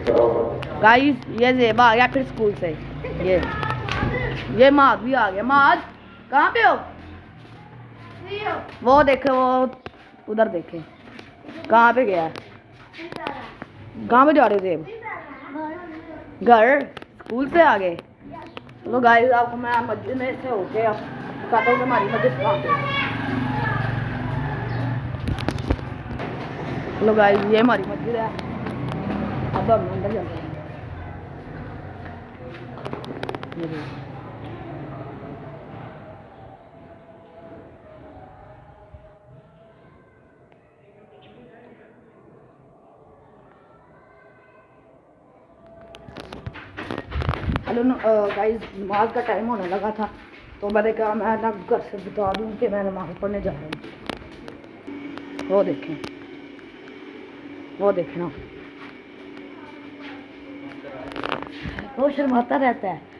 Guys ये ज़ेबा आ गया फिर स्कूल से। ये माज भी आ गया। माज कहाँ पे हो? वो देखे, वो उधर देखे कहाँ पे गया है। कहाँ पे जा रहे हो ज़ेब? घर? स्कूल से आ गए? चलो गाइस आपको मैं मस्जिद में से होके अब बताता हूँ कि हमारी मस्जिद कहाँ पे। चलो गाइस ये हमारी मस्जिद है। अब हम अंदर जाते हैं। हेलो गाइस, नमाज का टाइम होने लगा था तो मैंने कहा मैं ना घर से बता दूं कि मैं नमाज पढ़ने जा रहा हूँ। वो देखें ना, वो शर्माता रहता है।